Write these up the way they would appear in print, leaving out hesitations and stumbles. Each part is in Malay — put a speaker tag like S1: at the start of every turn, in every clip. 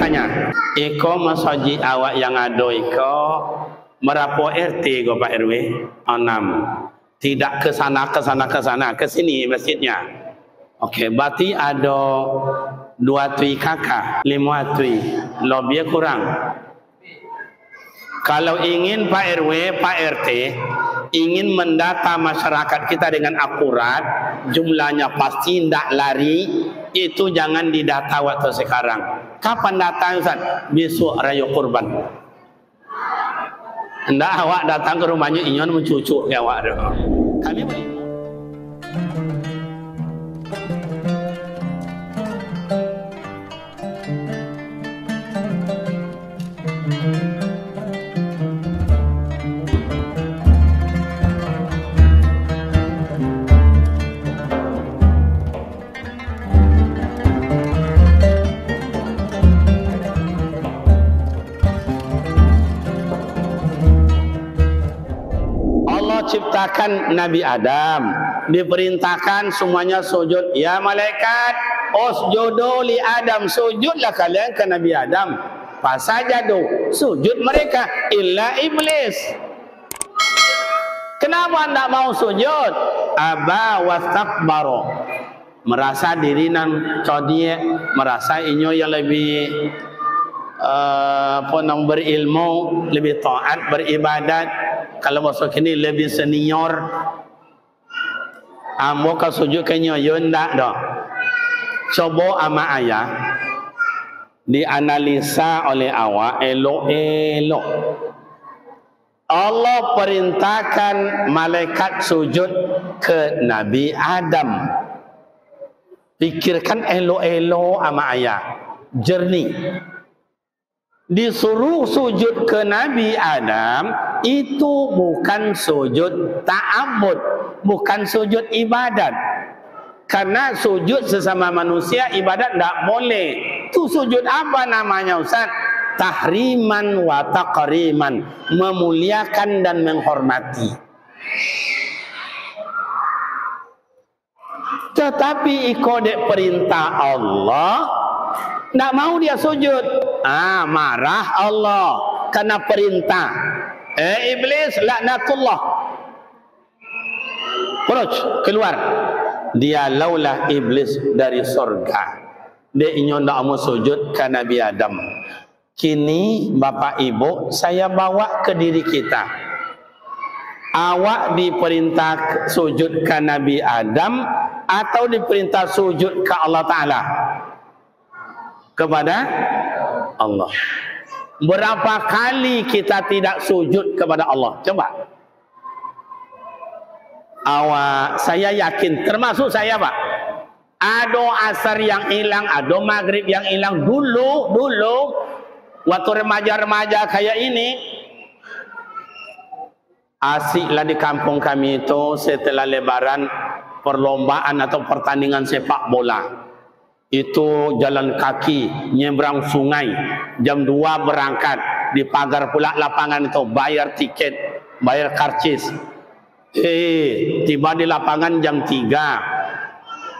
S1: tanya, iko masaji awak yang ada iko merapo RT go Pak RW? 6. Tidak ke sana, ke sini masjidnya. Oke, berarti ada 2 tui kakak, 5 tui. Lebih kurang. Kalau ingin Pak RW, Pak RT ingin mendata masyarakat kita dengan akurat, jumlahnya pasti tidak lari, itu jangan didata waktu sekarang. Kapan datang Ustaz? Besok raya kurban. Hendak awak datang ke rumahnya ingin mencucuk ke awak. Kami beri. Ciptakan Nabi Adam, diperintahkan semuanya sujud. Ya malaikat, usjudu li Adam, sujudlah kalian ke Nabi Adam. Fasajadu, sujud mereka, illa iblis. Kenapa anda mau sujud? Aba wastakbaru, merasa diri nan codie, merasa inyo yang lebih berilmu, lebih taat, beribadat. Kalau masuk ini lebih senior, amo kau sujud kenyo yonda dah. Coba ama ayah dianalisa oleh awak elok-elok. Allah perintahkan malaikat sujud ke Nabi Adam. Pikirkan elok-elok ama ayah, jernih. Disuruh sujud ke Nabi Adam, itu bukan sujud ta'abbud, bukan sujud ibadat. Karena sujud sesama manusia ibadat tidak boleh. Itu sujud apa namanya Ustaz? Tahriman wa taqriman, memuliakan dan menghormati. Tetapi ikut perintah Allah, tidak mau dia sujud. Marah Allah karena perintah. Iblis laknatullah. Khuruj, keluar. Dia laulah iblis dari surga. Dia ingin tidak mau sujud ke Nabi Adam. Kini Bapak Ibu, saya bawa ke diri kita. Awak diperintah sujud ke Nabi Adam atau diperintah sujud ke Allah Ta'ala? Kepada Allah. Berapa kali kita tidak sujud kepada Allah? Coba. Awak, saya yakin, termasuk saya Pak, ada asar yang hilang, ada maghrib yang hilang. Dulu waktu remaja-remaja kayak ini, asiklah di kampung kami itu setelah lebaran perlombaan atau pertandingan sepak bola. Itu jalan kaki nyebrang sungai, jam 2 berangkat, di pagar pula lapangan itu bayar tiket, bayar karcis. Tiba di lapangan jam 3,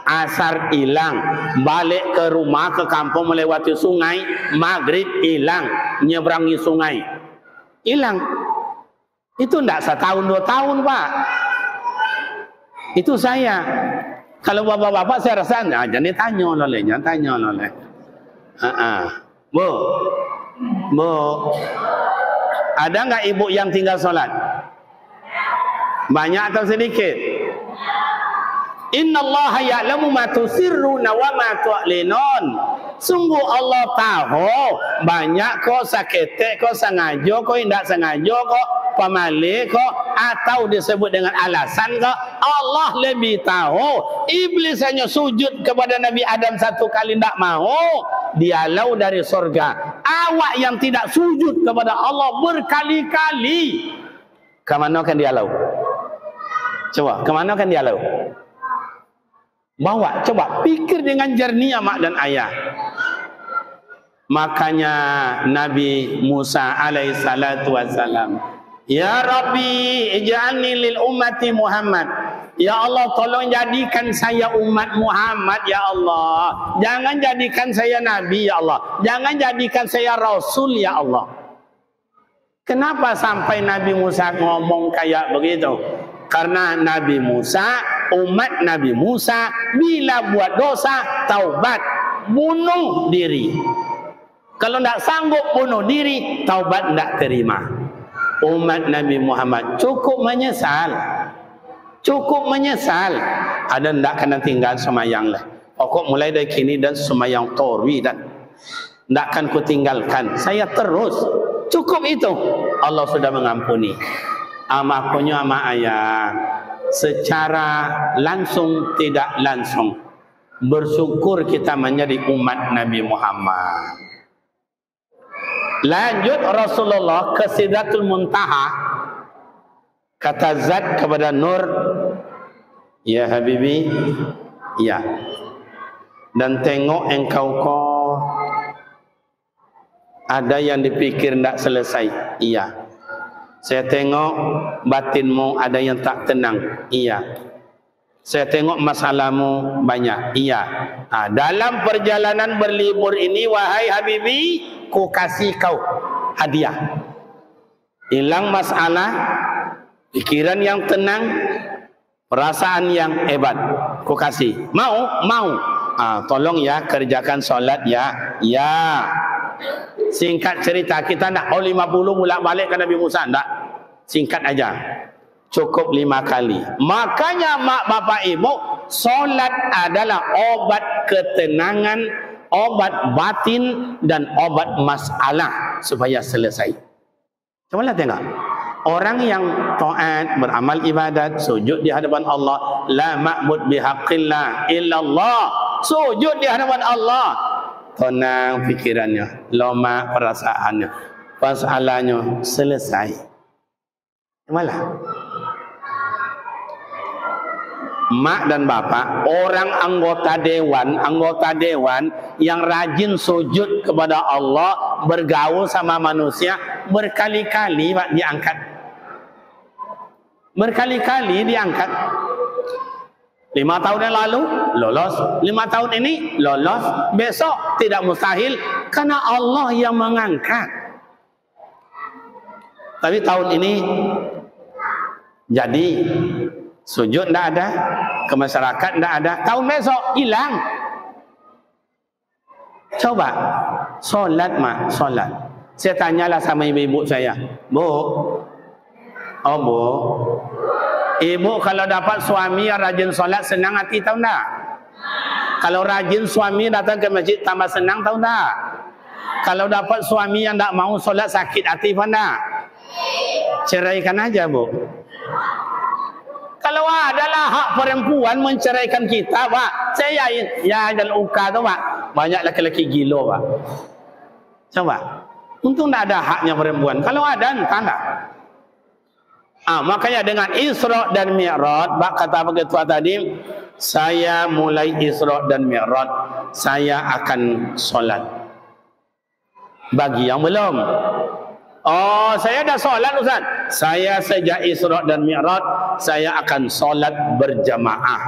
S1: asar hilang, balik ke rumah ke kampung melewati sungai, maghrib hilang, nyebrangi sungai hilang. Itu enggak 1 2 tahun Pak, itu saya. Kalau bapak-bapak saya rasa jadi tanya oleh. Bu, ada nggak ibu yang tinggal sholat? Banyak atau sedikit? Innallaha ya'lamu ma tusirruna wa ma tu'linun. Sungguh Allah tahu banyak kok sakete, kok sengaja, kok tidak sengaja, kok pamali, kok atau disebut dengan alasan, kok Allah lebih tahu. Iblis hanya sujud kepada Nabi Adam 1 kali tidak mau, dialau dari surga. Awak yang tidak sujud kepada Allah berkali-kali, kemana kan dialau? Coba, kemana kan dialau? Bawa, coba pikir dengan jernih mak dan ayah. Makanya Nabi Musa alaihissalatu wassalam, ya Rabbi ij'alni lil ummati Muhammad, Ya Allah, tolong jadikan saya umat Muhammad ya Allah. Jangan jadikan saya Nabi ya Allah. Jangan jadikan saya Rasul ya Allah. Kenapa sampai Nabi Musa ngomong kayak begitu? Karena Nabi Musa, umat Nabi Musa, bila buat dosa, taubat, bunuh diri. Kalau tidak sanggup bunuh diri, taubat tidak terima. Umat Nabi Muhammad cukup menyesal. Cukup menyesal. Ada tidak kena tinggal semayang lah. Pokok mulai dari kini dan semayang torwi dan tidak akan kutinggalkan. Saya terus. Cukup itu. Allah sudah mengampuni. Ama punya ama ayah. Secara langsung tidak langsung. Bersyukur kita menjadi umat Nabi Muhammad. Lanjut Rasulullah ke Sidratul Muntaha. Kata Zat kepada Nur, ya Habibi, ya. Dan tengok engkau kau ada yang dipikir tidak selesai, iya. Saya tengok batinmu ada yang tak tenang, iya. Saya tengok masalahmu banyak, iya. Dalam perjalanan berlibur ini, wahai Habibi, ku kasih kau hadiah. Hilang masalah, pikiran yang tenang, perasaan yang hebat. Ku kasih. Mau? Mau. Tolong ya kerjakan solat ya. Ya. Singkat cerita, kita nak 50 bolak balik ke Nabi Musa. Tak. Singkat aja. Cukup 5 kali. Makanya mak bapak ibu, solat adalah obat ketenangan, obat batin dan obat masalah supaya selesai. Cobalah tengok. Orang yang taat, beramal ibadat, sujud di hadapan Allah, la ma'bud bihaqqillah illallah, sujud di hadapan Allah, tenang pikirannya, loma perasaannya, masalahnya selesai. Malah mak dan bapak, orang anggota dewan yang rajin sujud kepada Allah, bergaul sama manusia, berkali-kali Pak diangkat. Berkali-kali diangkat. 5 tahun yang lalu lolos, 5 tahun ini lolos, besok tidak mustahil karena Allah yang mengangkat. Tapi tahun ini jadi sujud tidak ada, ke masyarakat tidak ada, tahun besok hilang. Coba solat mak, solat. Saya tanyalah sama ibu-ibu saya, Bu, oh Bu, ibu kalau dapat suami yang rajin solat senang hati tahu tak? Kalau rajin suami datang ke masjid tambah senang tahu tak? Kalau dapat suami yang tak mau solat sakit hati pun tak? Ceraikan aja Bu. Kalau adalah hak perempuan menceraikan kita, Pak, saya ya dan uka tu Pak, banyak laki-laki gilo Pak. Coba, untung tak ada haknya perempuan. Kalau ada, entah tak. Makanya dengan Isra dan Mi'raj, Pak kata begitu tadi, saya mulai Isra dan Mi'raj, saya akan solat. Bagi yang belum, oh saya dah solat Ustaz. Saya sejak Isra dan Mi'raj, saya akan solat berjamaah.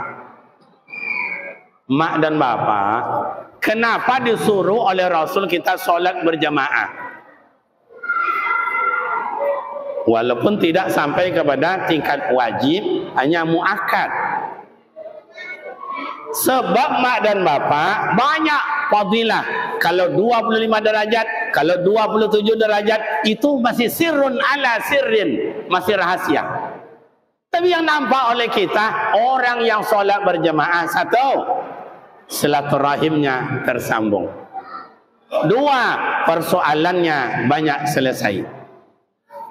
S1: Mak dan bapak, kenapa disuruh oleh Rasul kita solat berjamaah? Walaupun tidak sampai kepada tingkat wajib, hanya muakkad. Sebab mak dan bapak banyak fadilah. Kalau 25 derajat, kalau 27 derajat, itu masih sirrun ala sirrin, masih rahasia. Tapi yang nampak oleh kita, orang yang solat berjamaah, satu, silaturahimnya tersambung. 2, persoalannya banyak selesai.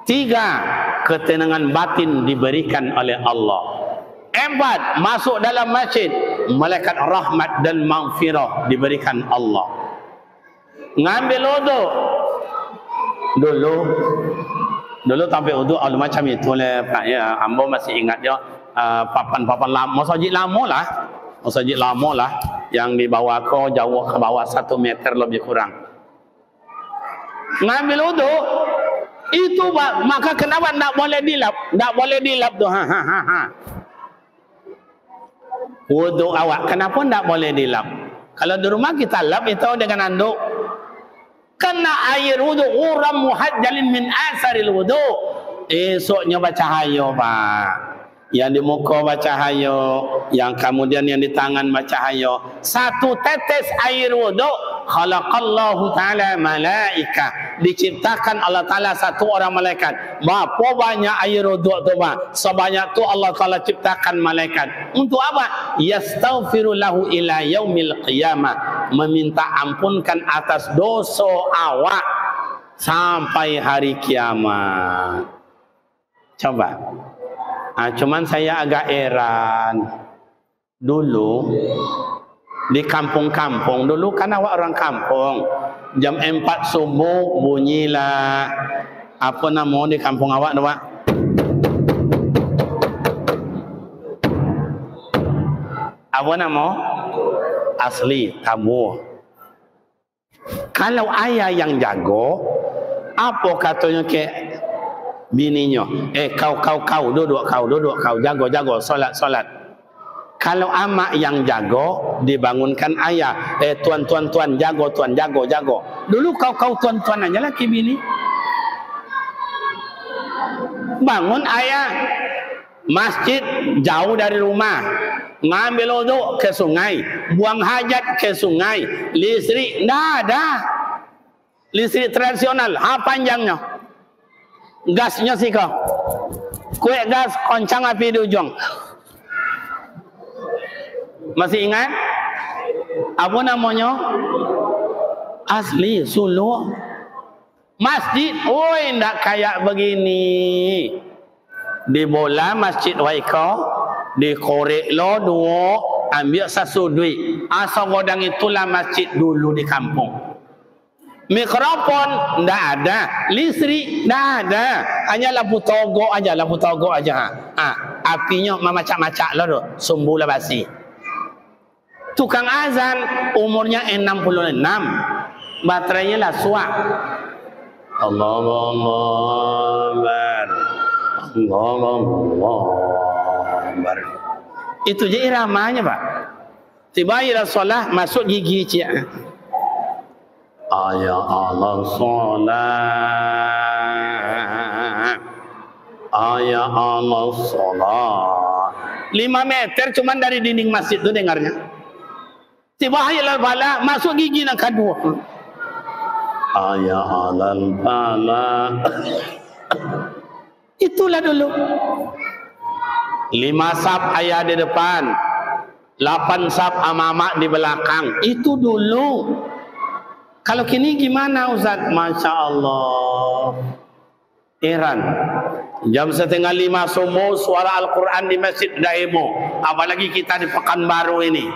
S1: 3, ketenangan batin diberikan oleh Allah. 4, masuk dalam masjid, malaikat rahmat dan maghfirah diberikan Allah. Ngambil wudu. Dulu sampai wudu all macam itu le Pak ya. Ambo masih ingat ya, papan-papan lama, masjid lama lah yang dibawa ke jauh ke bawah 1 meter lebih kurang. Ngambil wudu itu Pak, maka kenapa tak boleh dilap? Tak boleh dilap tu. Wudu awak kenapa tidak boleh dilap? Kalau di rumah kita lap itu dengan anduk. Kena air wudu uram muhajjalin min asaril wudu. Esoknya bercahaya Pak. Yang di muka bercahaya, yang kemudian yang di tangan bercahaya. Satu tetes air wudu, khalaqallahu ta'ala malaika. Diciptakan Allah Ta'ala satu orang malaikat. Berapa banyak air wudu tu Pak? Sebanyak tu Allah Ta'ala ciptakan malaikat. Untuk apa? Yastaghfiru lahu ila yaumil qiyamah. Meminta ampunkan atas dosa awak sampai hari kiamat. Coba. Cuman saya agak heran. Dulu di kampung-kampung, dulu kan awak orang kampung, jam 4 subuh bunyilah apa nama di kampung awak tu Pak? Apa nama? Asli tabu. Kalau ayah yang jago, apa katanya ke bininya, kau duduk kau jago solat. Kalau amak yang jago, dibangunkan ayah, tuan jago. Dulu kau tuan aja laki bini. Bangun ayah, masjid jauh dari rumah, ngambil wudu ke sungai, buang hajat ke sungai, listrik ndak ada, listrik tradisional, panjangnya. Gasnya sih kau, kue gas koncang api di ujung. Masih ingat? Apa namanya? Asli Sulu. Masjid, ndak kayak begini. Di bola masjid waiko, di korek lo dua, ambil satu duit. Asal godang itulah masjid dulu di kampung. Mikrofon ndak ada, listrik ndak ada, hanya lampu togo aja. Apinya macam-macam lah tu, sumbulah basi. Tukang azan umurnya 66, baterainya lah suak. Allahu Akbar. Itu je iramanya Pak. Tiba ila solah masuk gigi cia. Ya Allah solat, ya Allah solat. 5 meter cuman dari dinding masjid tu dengarnya. Tiba hayal bala masuk gigi nak kedua. Ya Allah bala. Itulah dulu. 5 sap ayah di depan, 8 sap ama-ama di belakang. Itu dulu. Kalau kini gimana Ustaz? Masya Allah. Heran. Jam 4:30 subuh suara Al-Quran di Masjid Daimo. Apalagi kita di Pekanbaru ini.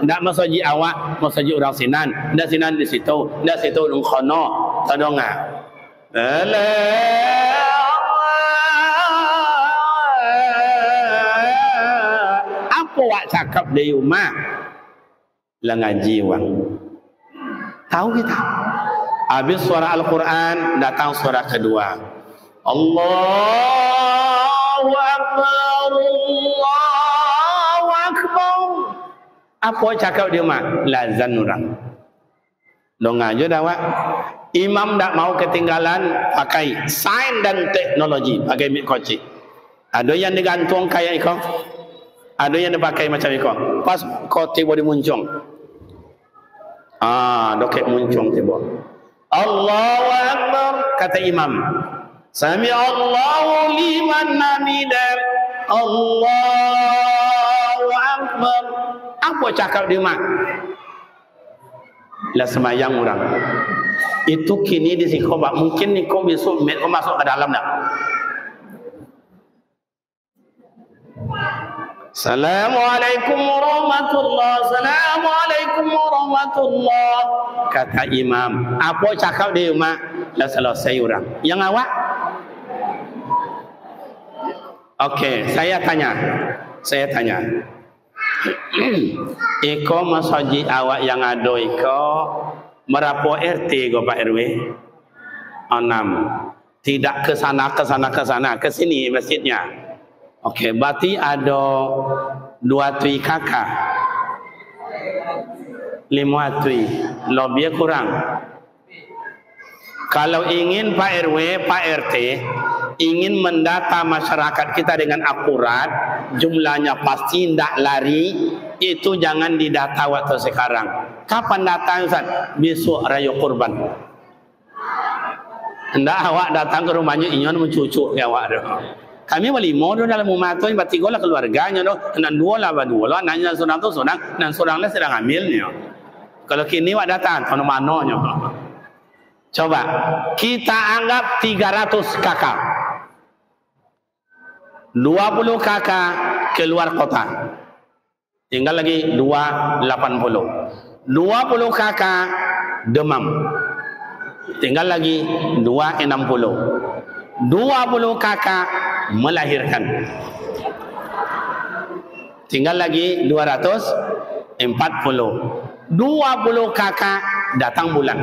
S1: Ndak masaji awak, masaji orang Sinan. Ndak Sinan di situ, ndak situ dong kono. Tadonga. Wak cakap di rumah lah ngaji wang. Tahu kita habis suara Al-Quran datang suara kedua, Allahu Akbar, Allahu Akbar. Apa cakap di rumah? Lazan orang dong aja dah wak. Imam tak mau ketinggalan pakai sains dan teknologi, pakai mikrochip. Ada yang digantung kayak ikon, ada yang dipakai macam itu. Pas kau tiba di muncung. Dokek muncung tiba. Allahu Akbar, kata imam. Sami Allahu liman hamidah. Allahu Akbar. Apa cakap dia mak? Lah semayang orang. Itu kini di sikobak. Mungkin ni kau besok kau masuk ke dalam dah. Assalamualaikum warahmatullahi Assalamualaikum warahmatullahi. Kata imam. Apa cakap dia mak? Dah selesai orang. Yang awak? Okey, saya tanya. Iko masjid awak yang ada iko Berapa RT kau Pak RW? 6. Tidak ke sana, ke sana, ke sana, ke sini masjidnya. Okey, berarti ada 2 tui kakak. 5 tui. Lebih kurang. Kalau ingin Pak RW, Pak RT ingin mendata masyarakat kita dengan akurat, jumlahnya pasti tidak lari, itu jangan didata waktu sekarang. Kapan datang Ustaz? Besok raya kurban. Hendak awak datang ke rumahnya inyon mencucuk ya awak dah. Kami berlima tu dalam rumah tu, bertiga lah keluarganya tu, dan 2 lah berdua lah, anaknya seorang tu seorang, dan seorang lah sedang hamilnya. Kalau kini awak datang, mana mananya? Coba kita anggap 300 kakak, 20 kakak keluar kota, tinggal lagi 280. 20 kakak demam, tinggal lagi 260. 20 kakak melahirkan, tinggal lagi 240. 20 kakak datang bulan.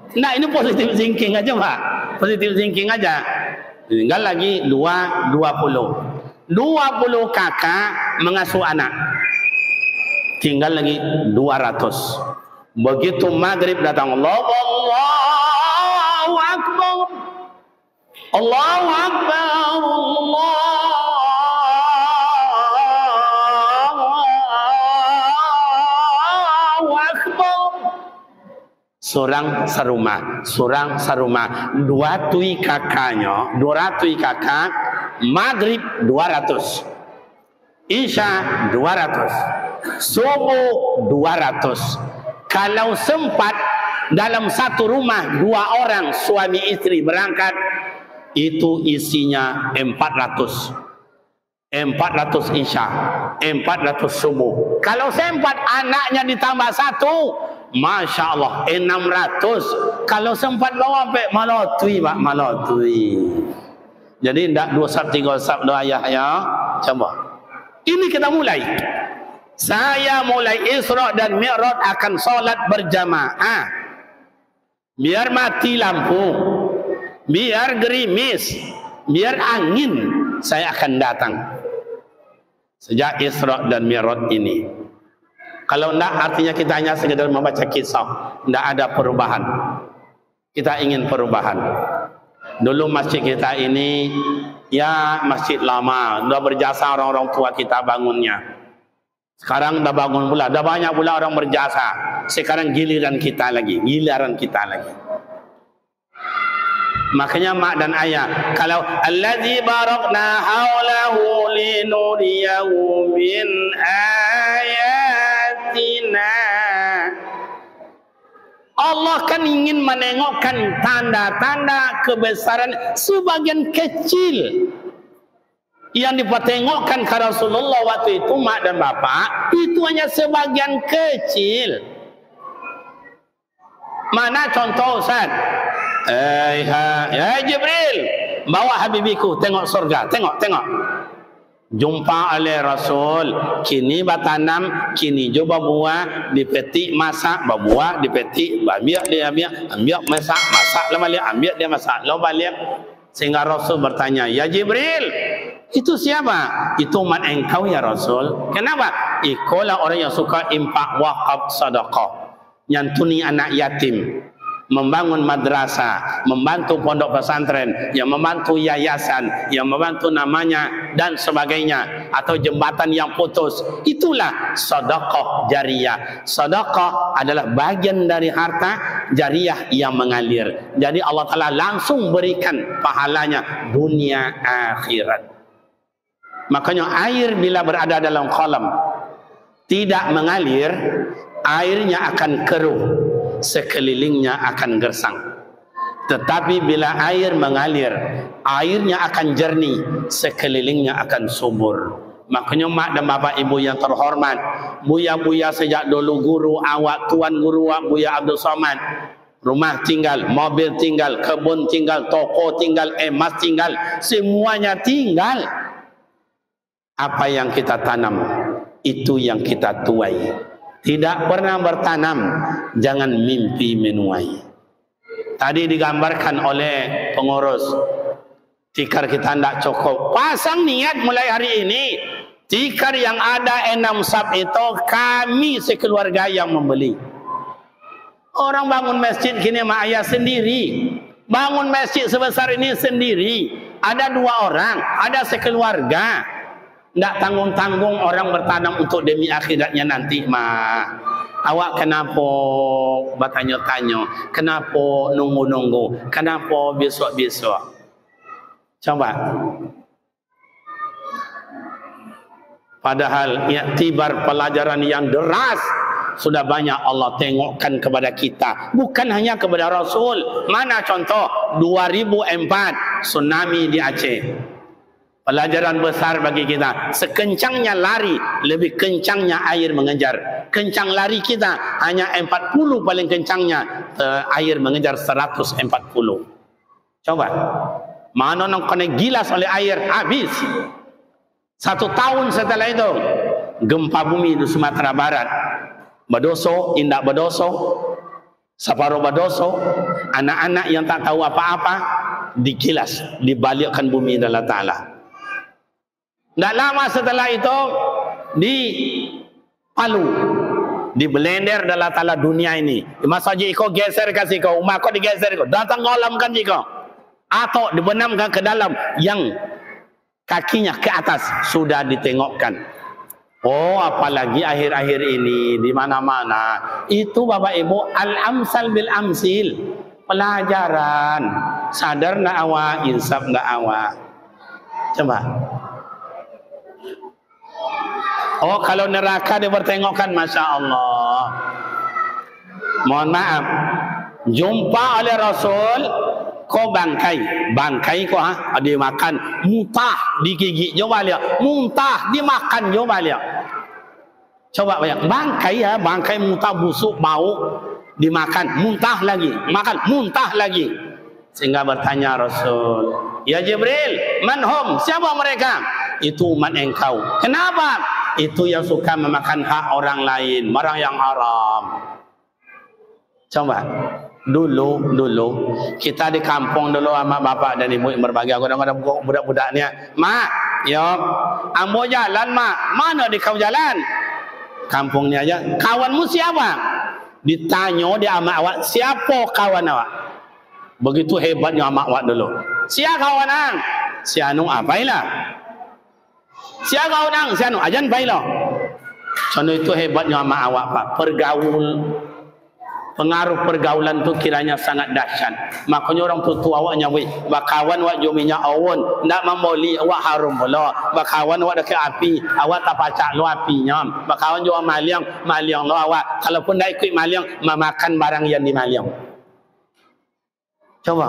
S1: Nah, ini positive thinking aja Pak, positive thinking aja. Tinggal lagi 20. 20 kakak mengasuh anak, tinggal lagi 200. Begitu maghrib datang, Allahu Akbar, Allahu Akbar, Allahu Akbar. Seorang serumah, seorang serumah. 2 tui kakaknya, 2 tui kakak, maghrib 200, isya 200, subuh 200. Kalau sempat dalam satu rumah 2 orang suami istri berangkat, itu isinya 400. 400 isya, 400 subuh. Kalau sempat anaknya ditambah 1, Masya Allah 600. Kalau sempat bawa sampai malotui Pak, malotui. Jadi tidak 2 sab 3 sab doa ayah ya. Coba. Ini kita mulai. Saya mulai Isra dan Mi'raj akan solat berjamaah. Biar mati lampu, biar gerimis, biar angin, saya akan datang. Sejak Isra dan Mi'raj ini. Kalau tidak, artinya kita hanya sekedar membaca kisah, tidak ada perubahan. Kita ingin perubahan. Dulu masjid kita ini ya masjid lama, sudah berjasa orang-orang tua kita bangunnya. Sekarang dah bangun pula, dah banyak pula orang berjasa. Sekarang giliran kita lagi, giliran kita lagi. Makanya mak dan ayah, kalau allazi barakna haulahu linuriyahu min ayatina, Allah kan ingin menengokkan tanda-tanda kebesaran sebagian kecil yang dipertengokkan ke Rasulullah waktu itu mak dan bapak, itu hanya sebagian kecil. Mana contoh Ustaz? Ya Jibril, bawa habibiku tengok surga, tengok. Jumpa oleh Rasul, kini batanam, kini coba buah, dipetik masak, babuah, dipetik, ambil dia ambil masak lah balik, ambil dia masak lah balik. Sehingga Rasul bertanya, ya Jibril, itu siapa? Itu umat engkau ya Rasul. Kenapa? Ikulah orang yang suka impak wakaf sedekah, nyantuni anak yatim, membangun madrasah, membantu pondok pesantren, yang membantu yayasan, yang membantu namanya dan sebagainya, atau jembatan yang putus. Itulah sedekah jariyah. Sedekah adalah bagian dari harta jariyah yang mengalir. Jadi Allah Ta'ala langsung berikan pahalanya dunia akhirat. Makanya air bila berada dalam kolam tidak mengalir, airnya akan keruh, sekelilingnya akan gersang. Tetapi bila air mengalir, airnya akan jernih, sekelilingnya akan subur. Makanya mak dan bapak ibu yang terhormat, buya-buya sejak dulu, guru awak, tuan guru awak, Buya Abdul Somad, rumah tinggal, mobil tinggal, kebun tinggal, toko tinggal, emas tinggal, semuanya tinggal. Apa yang kita tanam, itu yang kita tuai. tidak pernah bertanam, jangan mimpi menuai. Tadi digambarkan oleh pengurus, tikar kita tidak cukup. Pasang niat mulai hari ini, tikar yang ada 6 sab itu kami sekeluarga yang membeli. Orang bangun masjid kini mak ayah sendiri. Bangun masjid sebesar ini sendiri. Ada 2 orang, ada sekeluarga. Tidak tanggung-tanggung orang bertanam untuk demi akhiratnya nanti mah. Awak kenapa bertanya-tanya? Kenapa nunggu-nunggu? Kenapa besok-besok? Coba. Padahal iktibar pelajaran yang deras sudah banyak Allah tengokkan kepada kita. Bukan hanya kepada Rasul. Mana contoh? 2004 tsunami di Aceh. Pelajaran besar bagi kita. Sekencangnya lari, lebih kencangnya air mengejar. Kencang lari kita hanya 40 paling kencangnya, air mengejar 140. Coba. Mana nak kena gilas oleh air, habis. 1 tahun setelah itu, gempa bumi di Sumatera Barat. Badoso, indak badoso, Saparo badoso, anak-anak yang tak tahu apa-apa, digilas, dibalikkan bumi Allah Ta'ala. Tak lama setelah itu di Palu, di blender dalam Ta'ala dunia ini. Masa je kau geser kasih kau, umat kau digeser kau, datang kolamkan je kau, atau dibenamkan ke dalam yang kakinya ke atas sudah ditengokkan. Oh, apalagi akhir-akhir ini di mana-mana itu Bapak Ibu al-amsal bil amsil, pelajaran. Sadar nak awak, insaf nak awak. Coba. Oh, kalau neraka dia bertengokkan, Masya Allah. Mohon maaf, jumpa oleh Rasul, kau bangkai kau ada makan, muntah digigit, coba lihat, muntah dimakan, coba lihat. Coba bayang, bangkai muntah busuk bau, dimakan, muntah lagi, makan, muntah lagi. Sehingga bertanya Rasul, ya Jibril, manhum, siapa mereka? Itu umat engkau. Kenapa? Itu yang suka memakan hak orang lain, barang yang haram. Coba, dulu kita di kampung dulu sama bapak dan ibu yang berbagi. Aku kadang-kadang budak-budaknya, mak, yo, ambo jalan mak, mana di kau jalan? Kampungnya aja, kawanmu siapa? Ditanya dia sama awak, siapa kawan awak? Begitu hebatnya sama awak dulu. Siapa kawan ang? Si anu apailah? Siapa kawan ang? Si anu ajan pailah. Contoh itu hebatnya sama awak pak, pengaruh pergaulan tu kiranya sangat dahsyat. Makanya orang tua awak nyawi, bakawan awak juminya awon, ndak memoli awak harum pula. Bakawan awak dekat api, awak tak pacak lu apinya. Bakawan juga maliang lu awak. Kalaupun ndak ikut maliang, memakan barang yang di maliang. Coba.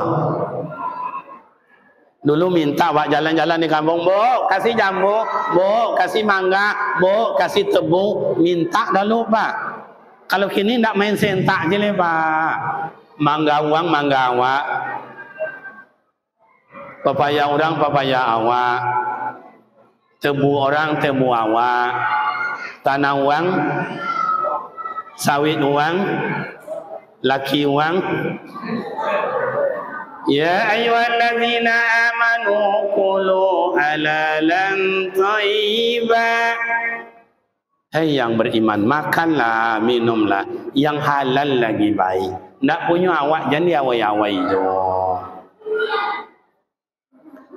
S1: Dulu minta awak jalan-jalan di kampung, bu, kasih jambu, bu, kasih mangga, bu, kasih tebu, minta dulu pak. Kalau kini tidak main sentak je le pak. Mangga uang mangga awak, papaya orang papaya awak, tebu orang tebu awak, tanah uang, sawit uang, laki uang. Ya ayyuhallazina amanu kulu halalan thayyiban. Hai yang beriman, makanlah, minumlah yang halal lagi baik. Nak punya awak jadi awai-awai jo.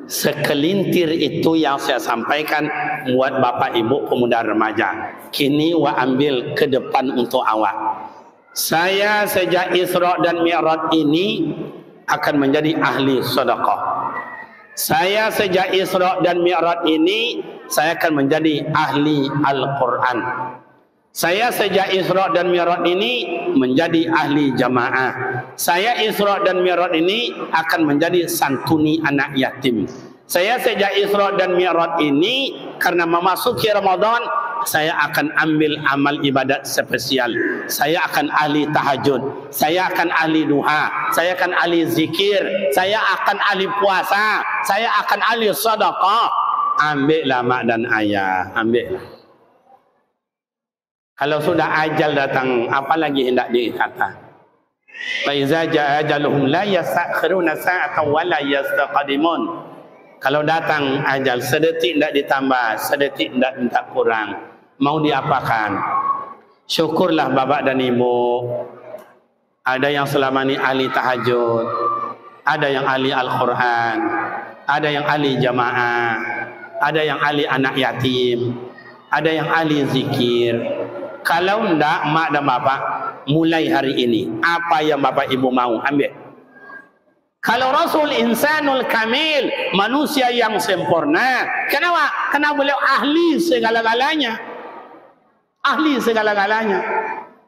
S1: Sekelintir itu yang saya sampaikan buat bapak ibu pemuda remaja. Kini wa ambil ke depan untuk awak. Saya sejak Isra dan Mi'raj ini akan menjadi ahli sedekah. Saya sejak Isra dan Mi'raj ini saya akan menjadi ahli Al-Quran. Saya sejak Isra dan Mi'raj ini menjadi ahli jamaah. Saya Isra dan Mi'raj ini akan menjadi santuni anak yatim. Saya sejak Isra dan Mi'raj ini karena memasuki Ramadan, saya akan ambil amal ibadat spesial. Saya akan ahli tahajud, saya akan ahli duha, saya akan ahli zikir, saya akan ahli puasa, saya akan ahli sedekah. Ambillah mak dan ayah, ambillah. Kalau sudah ajal datang, apa lagi hendak dikata? Fa iza jaa ajaluhum la yastakhiruna sa'atan wa la yastaqdimun. Kalau datang ajal, sedetik tidak ditambah, sedetik tidak minta kurang. Mau diapakan? Syukurlah bapak dan ibu. Ada yang selama ini ahli tahajud, ada yang ahli Al-Quran, ada yang ahli jamaah, ada yang ahli anak yatim, ada yang ahli zikir. Kalau tidak, mak dan bapak, mulai hari ini, apa yang bapak ibu mau, ambil. Kalau Rasul insanul kamil, manusia yang sempurna. Kenapa? Karena beliau ahli segala-galanya. Ahli segala-galanya.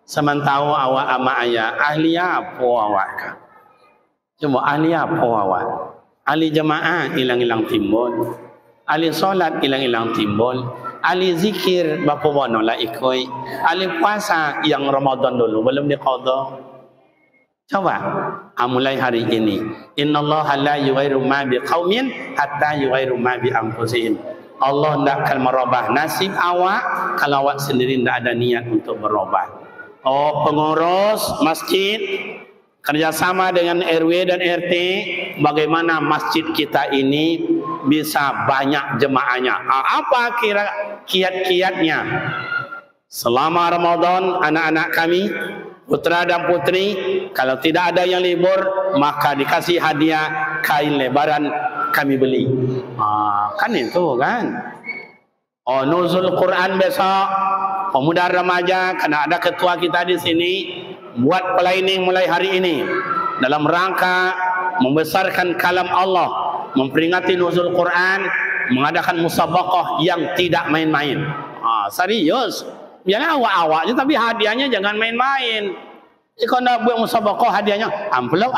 S1: Sementara awak ama ayah, ahli apa awak? Cuma ahli apa awak? Ahli jemaah hilang-hilang timbul. Ahli solat hilang-hilang timbul. Ahli zikir bapa bono lah ikoi. Ahli puasa yang Ramadan dulu belum diqadha. Coba mulai hari ini. Innallaha la yughayyiru ma biqaumin hatta yughayyiru ma bi anfusihim. Allah tidak akan merubah nasib awak kalau awak sendiri tidak ada niat untuk berubah. Oh, pengurus masjid kerjasama dengan RW dan RT, bagaimana masjid kita ini bisa banyak jemaahnya. Apa kira kiat-kiatnya? Selama Ramadan, anak-anak kami, putra dan putri, kalau tidak ada yang libur, maka dikasih hadiah kain lebaran kami beli. Kan itu kan. Oh, nuzul Quran besok, pemuda remaja, karena ada ketua kita di sini, buat planning mulai hari ini dalam rangka membesarkan kalam Allah, memperingati nuzul Quran, mengadakan musabaqah yang tidak main-main. Serius. Jangan awak-awaknya, tapi hadiahnya jangan main-main. Jika nak buat musabaqah, hadiahnya amplop.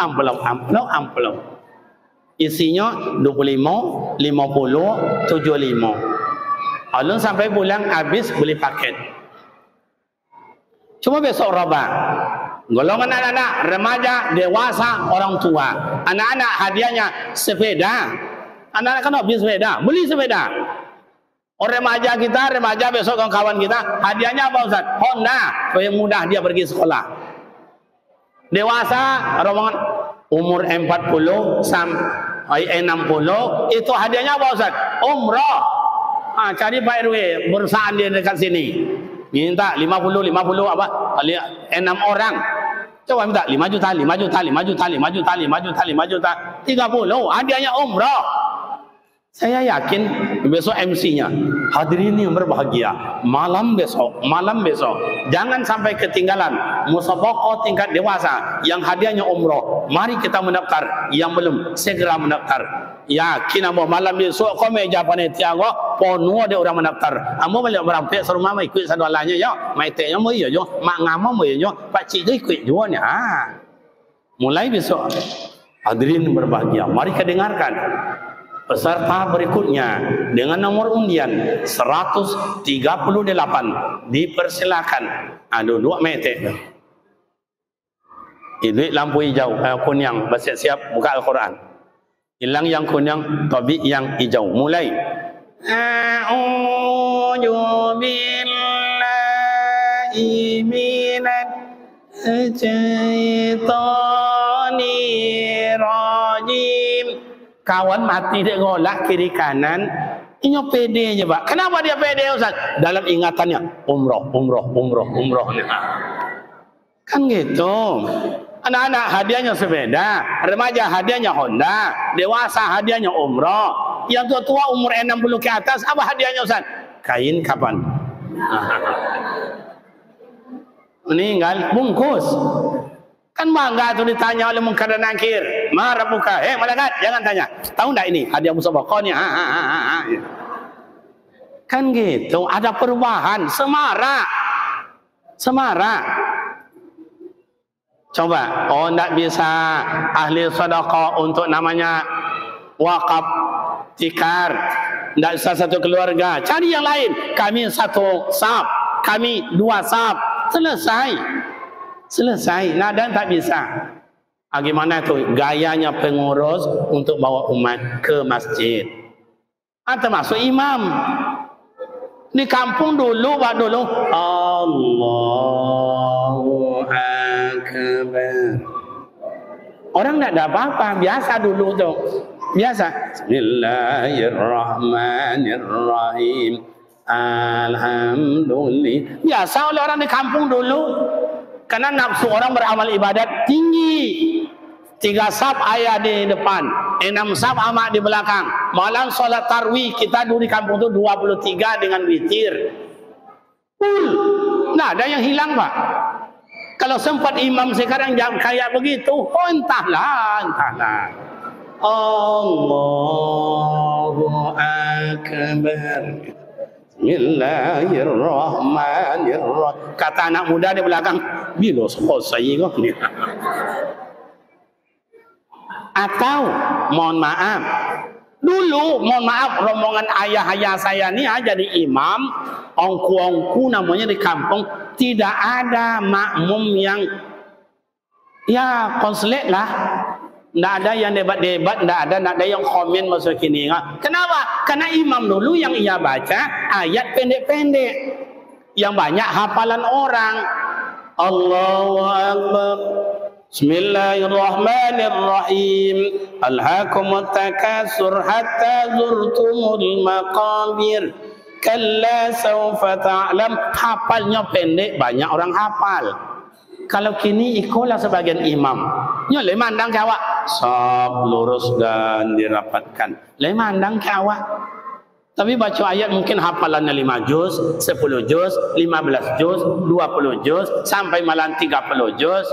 S1: Isinya 25, 50, 75. Alun sampai pulang habis beli paket. Cuma besok roba. Golongan anak-anak, remaja, dewasa, orang tua. Anak-anak hadiahnya sepeda. Anak-anak kan habis sepeda, beli sepeda. Orang remaja besok kawan kita, hadiahnya apa Ustaz? Honda, supaya mudah dia pergi sekolah. Dewasa, rombongan umur 40 sampai 60, itu hadiahnya apa Ustaz? Umroh. Cari Pak RW, bersaan dia dekat sini. Minta 50 apa? 6 orang. Coba minta 5 juta, 5 juta, 5 juta, 5 juta, 5 juta, 5 juta, 30. Hadiahnya umroh. Saya yakin besok MC-nya, hadirin yang berbahagia, malam besok, jangan sampai ketinggalan musabaqah tingkat dewasa yang hadiahnya umroh. Mari kita mendaftar, yang belum segera mendaftar. Yakin amo malam besok kau meja panitia kau penuh ada orang mendaftar. Amo balik berampek serumah mai ikut sadalanya yo, mai teknya mau yo, mak ngamo mau yo, pak cik tu ikut juga ni. Mulai besok, hadirin berbahagia, mari kita dengarkan peserta berikutnya dengan nomor undian 138. Dipersilakan. Dua meter. Ini lampu hijau, kuning, bersiap-siap buka Al-Quran. Hilang yang kuning, tobik yang hijau. Mulai. A'udzu billahi minasy syaithanir rajim. Kawan mati dia golak kiri kanan, ini pede je Pak. Kenapa dia pede Ustaz? Dalam ingatannya umroh. Kan gitu. Anak-anak hadiahnya sepeda, remaja hadiahnya Honda, dewasa hadiahnya umroh. Yang tua-tua umur 60 ke atas, apa hadiahnya Ustaz? Kain kapan? Meninggal bungkus. Kan bangga tu ditanya oleh Munkar dan Nakir. Marah buka. Malaikat, jangan tanya. Tahu tak ini hadiah musabaqah ni? Kan gitu. Ada perubahan. Semarak. Coba. Oh, tak bisa ahli sedekah untuk namanya wakaf tikar. Tak bisa satu keluarga. Cari yang lain. Kami satu sab. Kami 2 sab. Selesai. Dan tak bisa. Bagaimana tu gayanya pengurus untuk bawa umat ke masjid. Termasuk imam. Di kampung dulu, Pak, dulu Allahu Akbar. Orang tidak ada apa-apa, biasa dulu tuh. Biasa. Bismillahirrahmanirrahim. Alhamdulillah. Biasa oleh orang di kampung dulu. Karena nafsu orang beramal ibadat tinggi. 3 saf ayah di depan, 6 saf amak di belakang. Malam sholat tarwih kita dulu di kampung itu 23 dengan witir. Nah, ada yang hilang, Pak. Kalau sempat imam sekarang jam kayak begitu, oh entahlah. Allahu Akbar. Bismillahirrahmanirrahim. Kata anak muda di belakang, bila selesai kok ni. Atau mohon maaf, dulu mohon maaf rombongan ayah saya ni jadi imam, ongku namanya di kampung, tidak ada makmum yang ya konslet lah. Tidak ada yang debat-debat, tidak ada yang komen masuk kini. Kenapa? Karena imam dulu yang ia baca ayat pendek-pendek, yang banyak hafalan orang. Allahu Akbar. Bismillahirrahmanirrahim. Alhaakumut takatsur hatta zurtumul maqabir. Kalla sawfa ta'lam. Hafalnya pendek, banyak orang hafal. Kalau kini ikutlah sebagian imam. Nyo le mandang ke awak. Sab lurus dan dirapatkan. Le mandang ke awak. Tapi baca ayat mungkin hafalannya 5 juz, 10 juz, 15 juz, 20 juz, sampai malam 30 juz.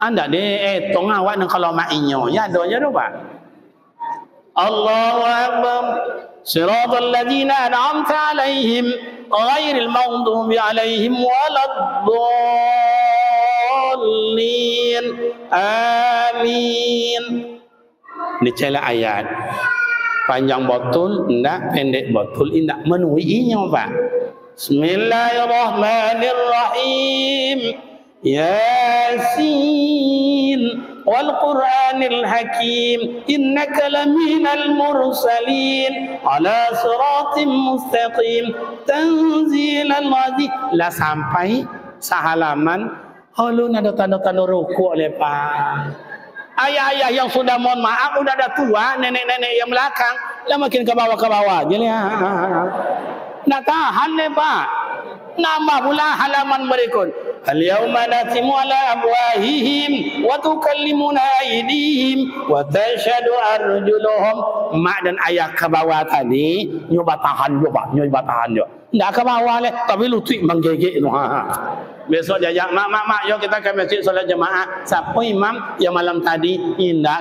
S1: Anda deh tong awak nang kalau mainyo. Ya doanya do, Pak. Allahu Akbar. Siratal ladzina an'amta 'alaihim ghairil maghdubi 'alaihim waladdallin. Amin. Dicela ayat. Panjang betul, enggak pendek betul, enggak menuhinya, Pak. Bismillahirrahmanirrahim. Yasin wal Qur'anil Hakim innaka laminal mursalin ala siratim mustaqim tanzilal aziz. Lah sampai sehalaman halun ada tanda-tanda rukuk oleh Pak. Ayah-ayah yang sudah mohon maaf udah ada tua, nenek-nenek yang belakang lah makin ke bawah aja ya. Nak tahan le, Pak. Nama pula halaman berikut. Al-yawma natimu ala abwahihim wa tukallimuna aydihim wa tashhadu arjuluhum. Mak dan ayah ke bawah tadi nyoba tahan jo, Pak, nyoba tahan jo. Ndak ke bawah le, tapi lutut menggigit tu. Besok jajak mak, yuk kita ke masjid solat jemaah. Siapa imam yang malam tadi indah.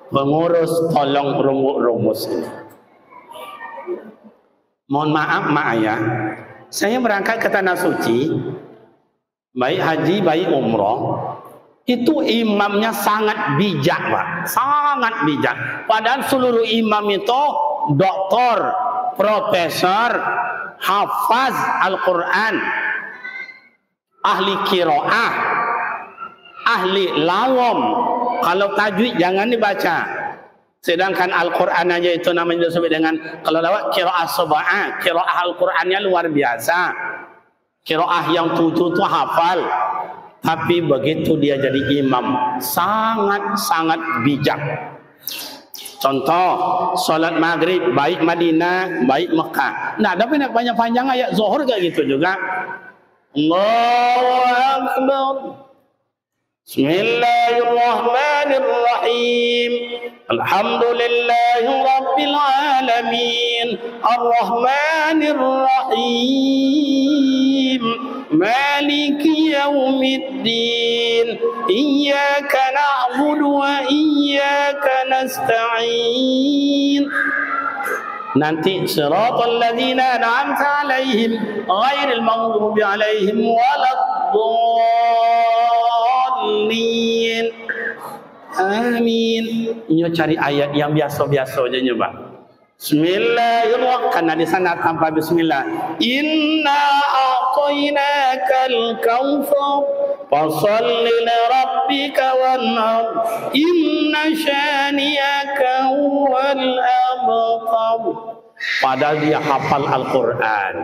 S1: Pengurus tolong rumus ini. Mohon maaf mak ayah, saya berangkat ke tanah suci, baik haji baik umroh, itu imamnya sangat bijak, Pak, sangat bijak. Padahal seluruh imam itu doktor, profesor, hafaz Al-Quran, ahli qiraah, ahli lawam. Kalau tajwid jangan dibaca. Sedangkan Al-Quran aja itu namanya disebut dengan, kalau lewat qiraah sab'ah, qiraah Al-Qurannya luar biasa. Qiraah yang 7 itu hafal. Tapi begitu dia jadi imam, sangat-sangat bijak. Contoh, salat maghrib baik Madinah, baik Mekah. Nah, tapi nak panjang-panjang ayat zuhur kayak gitu juga. Allahu Akbar. Bismillahirrahmanirrahim. Alhamdulillahi rabbil alamin. Ar-Rahmanir-Rahim. Maliki yaumiddin. Iyyaka na'budu wa iyyaka nasta'in. Nanti siratal ladzina an'amta 'alaihim ghairil maghdubi 'alaihim waladdallin. Amin. Nyo cari ayat yang biasa-biasa aja nyoba. Bismillahirrahmanirrahim. Karena di sana tanpa bismillah. Inna a'tainakal kautsar fasholli li rabbika wanhar. Inna syaniyaka huwal abtar. Padahal dia hafal Al-Quran.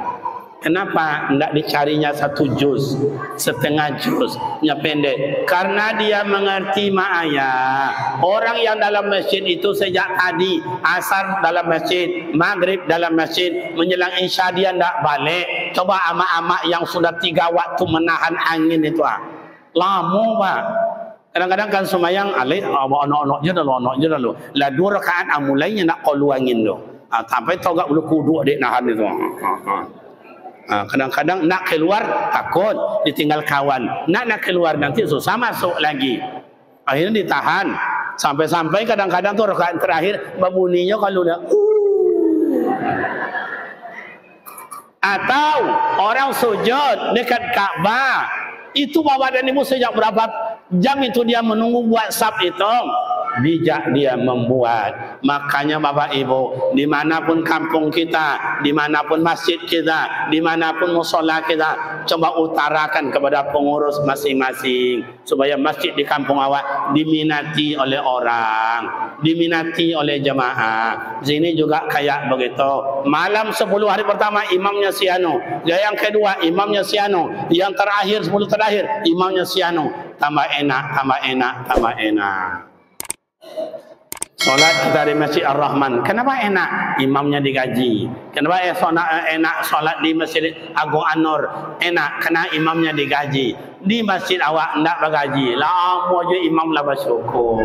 S1: Kenapa tidak dicarinya 1 juz, setengah juz, yang pendek? Karena dia mengerti maknanya. Orang yang dalam masjid itu sejak tadi, asar dalam masjid, maghrib dalam masjid, menjelang isya dia tidak balik. Coba amak-amak yang sudah 3 waktu menahan angin itu, lama pak. Kadang-kadang kan semayang alik, anak-anak je dah lo. Lah 2 rakaat mulainya nak qalu angin tu. Sampai togak bulu kudu adik nahan itu. Kadang-kadang nak keluar takut ditinggal kawan, nak keluar nanti susah masuk lagi, akhirnya ditahan sampai kadang-kadang tuh rakaat terakhir berbunyinya kalau udah atau orang sujud dekat Ka'bah itu bapak dan ibu sejak berapa jam itu dia menunggu buat saf itu. Bijak dia membuat. Makanya bapak ibu, dimanapun kampung kita, dimanapun masjid kita, dimanapun musola kita, coba utarakan kepada pengurus masing-masing supaya masjid di kampung awak diminati oleh orang, diminati oleh jemaah. Sini juga kayak begitu. Malam 10 hari pertama imamnya si anu, yang kedua imamnya si anu, yang terakhir 10 terakhir imamnya si anu. Tambah enak. Solat kita di Masjid Ar-Rahman, kenapa enak? Imamnya digaji. Kenapa enak solat di Masjid Agung An-Nur? Enak, karena imamnya digaji. Di masjid awak tidak bergaji, lama je imam lah bersyukur.